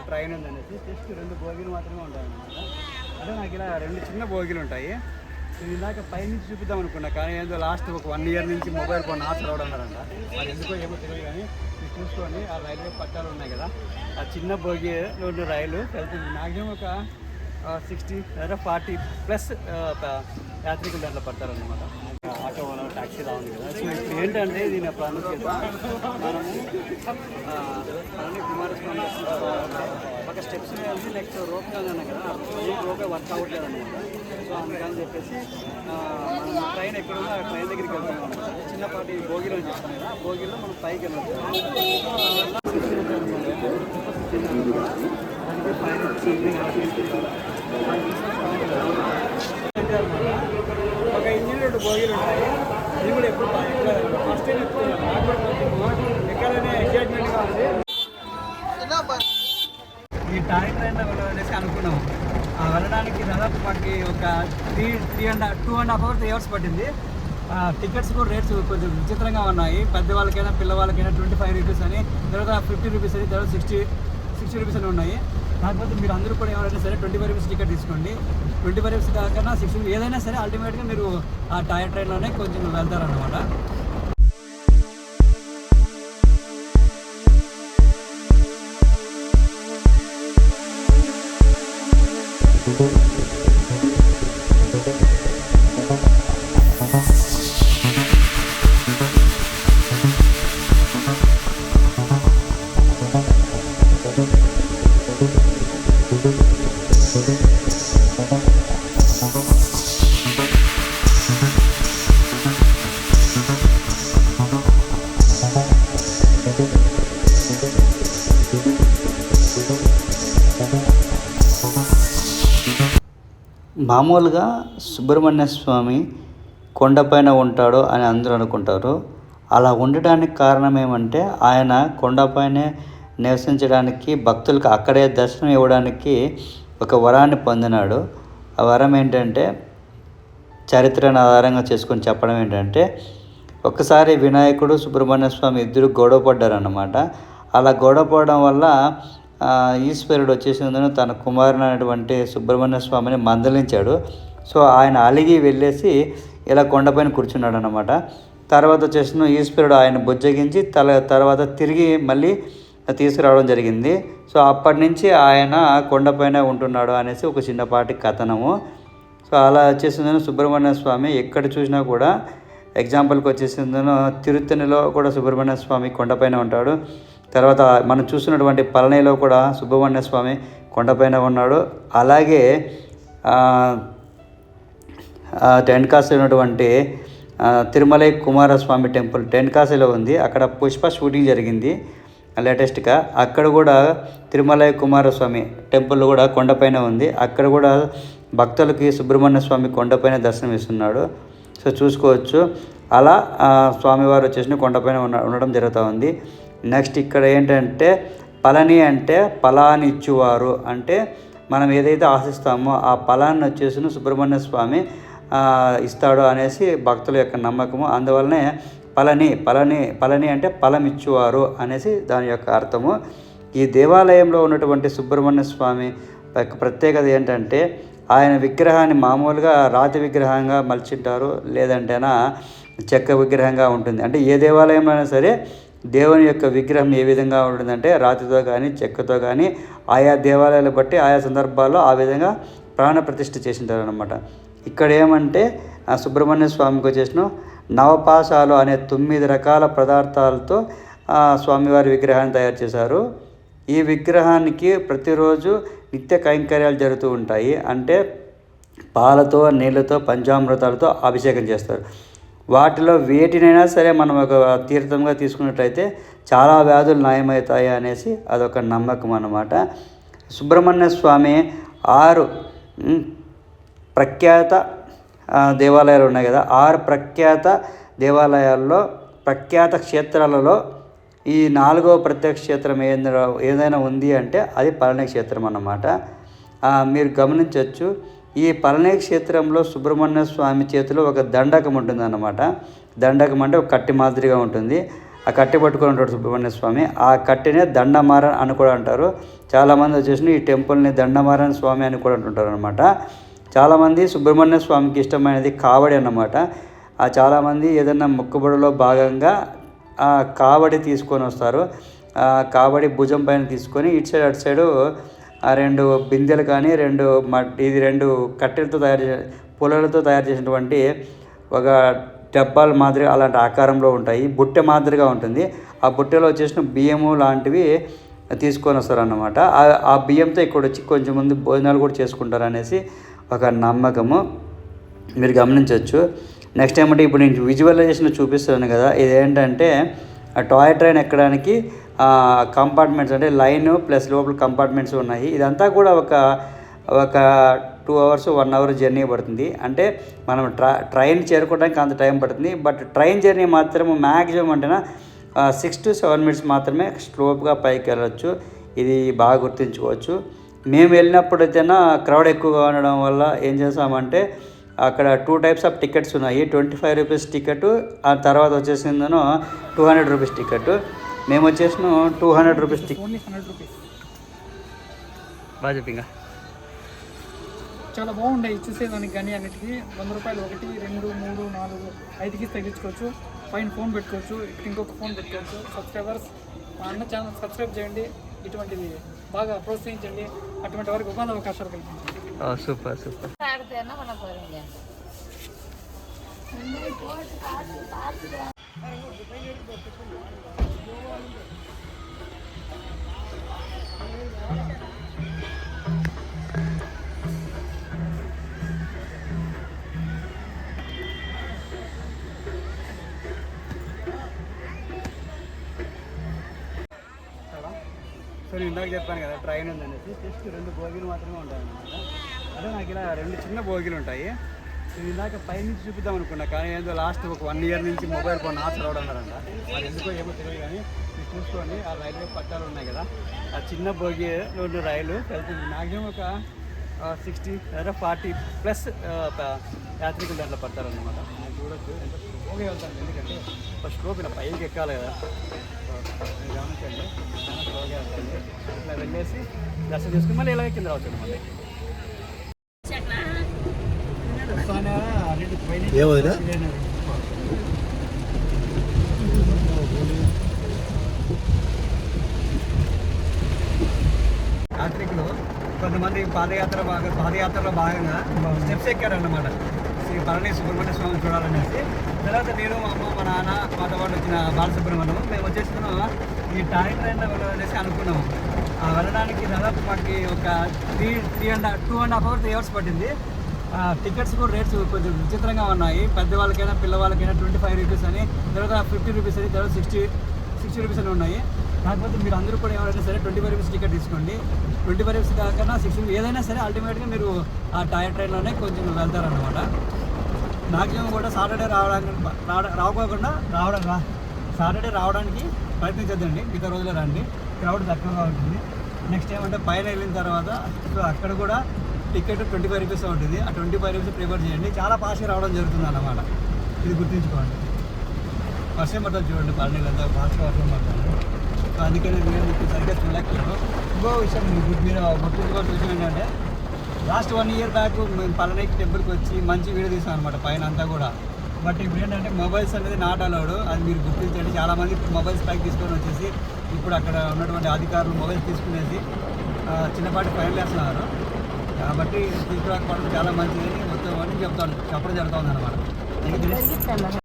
Train ఉందనేసి just 2 బోగీలు మాత్రమే ఉంటాయి అన్నమాట. అంటే నాకు ఇలా 2 చిన్న బోగీలు ఉంటాయి. నేను ఇందాక పైనుంచి చూపిద్దాం అనుకున్నా, కానీ ఏదో లాస్ట్ ఒక 1 ఇయర్ నుంచి మొబైల్ ఫోన్ ఆఫ్ రావడం అన్నారంట. మరి ఎందుకో ఏమో తెలియదు, కానీ మీరు చూసుకోండి ఆ రైల్వే పట్టాలు ఉన్నాయి కదా, ఆ చిన్న బోగీలో రైలు వెళ్తుంది. మ్యాక్సిమం ఒక 60 లేదా 40+ యాత్రికులు దాంట్లో పడతారన్నమాట. ఆటో వల్ల టాక్సీ లా ఉంది కదా. సో ఇప్పుడు ఏంటంటే దీని ప్రాముఖ్యత, మనము కుమారస్వామి ఒక స్టెప్స్ వెళ్ళి నెక్స్ట్ రోప్ అన్నా కదా, రోపే వర్క్ అవ్వట్లేదు అనమాట. సో అందుకని చెప్పేసి మనం ట్రైన్ ఎక్కడున్నా ఆ ట్రైన్ దగ్గరికి వెళ్తాం అనమాట. చిన్నపాటి భోగిలో అని చెప్తాం కదా, ఆ భోగిలో మనం పైకి వెళ్ళాం. ఒక ఇంజిన్ 2 బోగీలు ఉంటాయి. ఇది కూడా ఎప్పుడు ఫస్ట్ టైం ఎక్కుతున్నాను, నాకు కూడా కొంచెం ఎక్కడనే ఎగ్జైట్మెంట్గా ఉంది. ఈ టాయ్ ట్రైన్లో వెళ్ళాలనేసి అనుకున్నాము. వెళ్ళడానికి దాదాపు మాకు ఒక 2.5 hours 3 hours పట్టింది. టికెట్స్ కూడా రేట్స్ కొంచెం విచిత్రంగా ఉన్నాయి. పెద్దవాళ్ళకైనా పిల్లవాళ్ళకైనా 25 రూపీస్ అని, తర్వాత 50 రూపీస్ అని, తర్వాత 60 రూపీస్ అని ఉన్నాయి. కాకపోతే మీరు అందరూ కూడా ఎవరైనా సరే 25 రూపీస్ టికెట్ తీసుకోండి. 25 రూపీస్ కాకుండా 60 ఏదైనా సరే అల్టిమేట్గా మీరు ఆ టాయ్ ట్రైన్లోనే కొంచెం వెళ్తారన్నమాట. మామూలుగా సుబ్రహ్మణ్య స్వామి కొండపైన ఉంటాడు అని అందరూ అనుకుంటారు. అలా ఉండడానికి కారణం ఏమంటే, ఆయన కొండపైనే నివసించడానికి, భక్తులకు అక్కడే దర్శనం ఇవ్వడానికి ఒక వరాన్ని పొందినాడు. ఆ వరం ఏంటంటే, చరిత్రను ఆధారంగా చేసుకొని చెప్పడం ఏంటంటే, ఒకసారి వినాయకుడు సుబ్రహ్మణ్య స్వామి ఇద్దరు గొడవ పడ్డారన్నమాట. అలా గొడవ పడడం వల్ల ఈశ్వరుడు వచ్చేసిందని తన కుమారుని అనేటువంటి సుబ్రహ్మణ్య స్వామిని మందలించాడు. సో ఆయన అలిగి వెళ్ళేసి ఇలా కొండపైన కూర్చున్నాడు అన్నమాట. తర్వాత వచ్చేసిన ఈశ్వరుడు ఆయన బుజ్జగించి తర్వాత తిరిగి మళ్ళీ తీసుకురావడం జరిగింది. సో అప్పటి నుంచి ఆయన కొండపైన ఉంటున్నాడు అనేసి ఒక చిన్నపాటి కథనము. సో అలా వచ్చేసిందని సుబ్రహ్మణ్య స్వామి ఎక్కడ చూసినా కూడా, ఎగ్జాంపుల్కి వచ్చేసిందను తిరుత్తణిలో కూడా సుబ్రహ్మణ్య స్వామి కొండపైన ఉంటాడు. తర్వాత మనం చూసినటువంటి పళనిలో కూడా సుబ్రహ్మణ్య స్వామి కొండపైన ఉన్నాడు. అలాగే టెన్కాశీలో ఉన్నటువంటి తిరుమలై కుమారస్వామి టెంపుల్ టెన్కాశీలో ఉంది. అక్కడ పుష్ప షూటింగ్ జరిగింది లేటెస్ట్గా. అక్కడ కూడా తిరుమలై కుమారస్వామి టెంపుల్ కూడా కొండపైన ఉంది. అక్కడ కూడా భక్తులకి సుబ్రహ్మణ్య స్వామి కొండపైన దర్శనం ఇస్తున్నాడు. సో చూసుకోవచ్చు. అలా స్వామివారు వచ్చేసి కొండపైన ఉండడం జరుగుతూ ఉంది. నెక్స్ట్ ఇక్కడ ఏంటంటే, పళని అంటే ఫలాన్ని ఇచ్చేవారు, అంటే మనం ఏదైతే ఆశిస్తామో ఆ ఫలాన్ని వచ్చేసి సుబ్రహ్మణ్య స్వామి ఇస్తాడు అనేసి భక్తుల యొక్క నమ్మకము. అందువల్లనే పళని అంటే ఫలం ఇచ్చేవారు అనేసి దాని యొక్క అర్థము. ఈ దేవాలయంలో ఉన్నటువంటి సుబ్రహ్మణ్య స్వామి యొక్క ప్రత్యేకత ఏంటంటే, ఆయన విగ్రహాన్ని మామూలుగా రాతి విగ్రహంగా మలిచింటారు, లేదంటేనా చెక్క విగ్రహంగా ఉంటుంది. అంటే ఏ దేవాలయంలో అయినా సరే దేవుని యొక్క విగ్రహం ఏ విధంగా ఉంటుందంటే, రాతితో కానీ చెక్కతో కానీ ఆయా దేవాలయాలు బట్టి ఆయా సందర్భాల్లో ఆ విధంగా ప్రాణ ప్రతిష్ఠ చేసింటారు అనమాట. ఇక్కడ ఏమంటే, సుబ్రహ్మణ్య స్వామికి వచ్చేసిన నవపాశాలు అనే 9 రకాల పదార్థాలతో స్వామివారి విగ్రహాన్ని తయారు చేశారు. ఈ విగ్రహానికి ప్రతిరోజు నిత్య కైంకర్యాలు జరుగుతూ ఉంటాయి. అంటే పాలతో, నీళ్ళతో, పంచామృతాలతో అభిషేకం చేస్తారు. వాటిలో వేటినైనా సరే మనం ఒక తీర్థంగా తీసుకున్నట్లయితే చాలా వ్యాధులు నయమవుతాయి అనేసి అదొక నమ్మకం అన్నమాట. సుబ్రహ్మణ్య స్వామి 6 ప్రఖ్యాత దేవాలయాలు ఉన్నాయి కదా. 6 ప్రఖ్యాత దేవాలయాల్లో, ప్రఖ్యాత క్షేత్రాలలో ఈ 4వ ప్రత్యేక క్షేత్రం ఏదైనా ఉంది అంటే అది పళని క్షేత్రం అన్నమాట. మీరు గమనించవచ్చు. ఈ పళని క్షేత్రంలో సుబ్రహ్మణ్య స్వామి చేతిలో ఒక దండకం ఉంటుంది అన్నమాట. దండకం అంటే ఒక కట్టి మాదిరిగా ఉంటుంది. ఆ కట్టె పట్టుకొని ఉంటాడు సుబ్రహ్మణ్య స్వామి. ఆ కట్టెనే దండమారన్ అని కూడా అంటారు. చాలామంది వచ్చేసి ఈ టెంపుల్ని దండమారన్ స్వామి అని కూడా అంటుంటారు అనమాట. చాలామంది సుబ్రహ్మణ్య స్వామికి ఇష్టమైనది కావడి అన్నమాట. చాలామంది ఏదైనా మొక్కుబడిలో భాగంగా కావడి తీసుకొని వస్తారు. కావడి భుజం పైన తీసుకొని ఇటు సైడ్ అటు సైడు 2 బిందెలు కానీ 2 కట్టెలతో పుల్లలతో తయారు చేసినటువంటి ఒక డబ్బాల మాదిరి అలాంటి ఆకారంలో ఉంటాయి. బుట్టె మాదిరిగా ఉంటుంది. ఆ బుట్టెలో వచ్చేసిన బియ్యము లాంటివి తీసుకొని వస్తారన్నమాట. ఆ బియ్యంతో ఇక్కడ వచ్చి కొంచెం మంది భోజనాలు కూడా చేసుకుంటారు అనేసి ఒక నమ్మకము, మీరు గమనించవచ్చు. నెక్స్ట్ ఏమంటే ఇప్పుడు నేను విజువలైజేషన్ చూపిస్తాను కదా, ఇదేంటంటే టాయ్ ట్రైన్ ఎక్కడానికి కంపార్ట్మెంట్స్ అంటే లైన్ ప్లస్ లోపల కంపార్ట్మెంట్స్ ఉన్నాయి. ఇదంతా కూడా ఒక 2 hours 1 hour జర్నీ పడుతుంది. అంటే మనం ట్రైన్ చేరుకోవడానికి అంత టైం పడుతుంది. బట్ ట్రైన్ జర్నీ మాత్రం మ్యాక్సిమం అంటే 6 to 7 minutes మాత్రమే స్లోప్గా పైకి వెళ్ళచ్చు. ఇది బాగా గుర్తుంచుకోవచ్చు. మేము వెళ్ళినప్పుడైతేనా క్రౌడ్ ఎక్కువగా ఉండడం వల్ల ఏం చేసామంటే అక్కడ 2 types ఆఫ్ టికెట్స్ ఉన్నాయి. 25 rupees టికెట్, ఆ తర్వాత వచ్చేసిందను 200 rupees టికెట్. మేము వచ్చేసిన 200 rupees టికెట్. బాగా చెప్పింగా చాలా బాగుంటాయి చూసేదానికి. కానీ అన్నిటికీ 100 రూపాయలు 1, 2, 3, 4, 5కి తగ్గించుకోవచ్చు. పైన ఫోన్ పెట్టుకోవచ్చు, ఇంకొక ఫోన్ పెట్టుకోవచ్చు. సబ్స్క్రైబర్స్ మా అన్న ఛానల్ సబ్స్క్రైబ్ చేయండి. ఇటువంటివి బాగా ప్రోత్సహించండి. అటువంటి వారికి ఉపాధి అవకాశాలు కల్పించండి. Super super. సో నేను ఇందాక చెప్పాను కదా ట్రైన్ ఉందనేసి, జస్ట్ 2 బోగీలు మాత్రమే ఉంటాయి అన్నమాట. అంటే నాకు ఇలా 2 చిన్న బోగీలు ఉంటాయి. నేను ఇందాక పైనుంచి చూపిద్దాం అనుకున్నా, కానీ ఏదో లాస్ట్ ఒక 1 year నుంచి మొబైల్ ఫోన్ ఆఫ్ రావడం అన్నారంట. అది ఎందుకో ఏమో తెలియదు. కానీ మీరు చూసుకోండి, ఆ రైల్వే పట్టాలు ఉన్నాయి కదా, ఆ చిన్న బోగీలో ఉన్న రైలు వెళ్తుంది. మ్యాక్సిమం ఒక 60 లేదా 40+ యాత్రికులు దాంట్లో పడతారన్నమాట. నేను చూడొచ్చు ఎంత స్లోగా వెళ్తాను, ఎందుకంటే ఫస్ట్ స్లోప్ ఇలా పైకి ఎక్కాలి కదా. మీరు గమనించండి, చాలా స్లోగా వెళ్తాను. ఇట్లా వెళ్ళేసి దర్శనం చేసుకుని మళ్ళీ ఇలా కింద రావచ్చు అనమాట. యాత్రికులు కొంతమంది పాదయాత్రలో భాగంగా స్టెప్స్ ఎక్కారన్నమాట శ్రీ పళని సుబ్రహ్మణ్య స్వామిని చూడాలనేసి. తర్వాత నేను మా అమ్మ మా నాన్న మాతో పాటు వచ్చిన బాలసుబ్రహ్మణ్యం మేము వచ్చేస్తున్నాము ఈ టాయ్ ట్రైన్లో వెళ్ళాలనేసి అనుకున్నాము. వెళ్ళడానికి దాదాపు మాకు ఒక 2.5 hours 3 hours పట్టింది. టికెట్స్ కూడా రేట్స్ కొంచెం విచిత్రంగా ఉన్నాయి. పెద్దవాళ్ళకైనా పిల్లవాళ్ళకైనా 25 rupees అని, తర్వాత 50 rupees అని, తర్వాత 60 rupees అని ఉన్నాయి. కాకపోతే మీరు అందరూ కూడా ఎవరైనా సరే 25 rupees టికెట్ తీసుకోండి. 25 rupees కాకుండా 60 ఏదైనా సరే అల్టిమేట్గా మీరు ఆ టాయ్ ట్రైన్లోనే కొంచెం వెళ్తారన్నమాట. మ్యాక్సిమం కూడా సాటర్డే రావడానికి ప్రయత్నించద్దండి, మిగతా రోజుల్లో రండి, క్రౌడ్ తక్కువగా ఉంటుంది. నెక్స్ట్ ఏమంటే పైన వెళ్ళిన తర్వాత సో అక్కడ కూడా టికెట్ 25 rupees ఉంటుంది. ఆ 25 rupees ప్రిఫర్ చేయండి. చాలా ఫాస్ట్గా రావడం జరుగుతుంది అన్నమాట. ఇది గుర్తుంచుకోండి. వర్షం పడుతుంది చూడండి, పన్నెండు ఫాస్ట్గా వర్షం పడుతుంది. సో అందుకని నేను మీకు సరిగ్గా చూడలేకపోయాను. ఇంకో విషయం మీరు గుర్తుంచుకోవాల్సిన విషయం ఏంటంటే లాస్ట్ 1 year బ్యాక్ మేము పళని టెంపుల్కి వచ్చి మంచి వీడియో తీసాం అనమాట పైన అంతా కూడా. బట్ ఇప్పుడు ఏంటంటే మొబైల్స్ అనేది నాట్ అలౌడ్, అది మీరు గుర్తించండి. చాలామంది మొబైల్స్ పైకి తీసుకొని వచ్చేసి ఇప్పుడు అక్కడ ఉన్నటువంటి అధికారులు మొబైల్స్ తీసుకునేసి చిన్నపాటి ఫైన్లు వేస్తున్నారు. కాబట్టి తీసుకురాకపోవడం చాలా మంచిది మొత్తం అని చెప్పడం జరుగుతుంది అనమాట.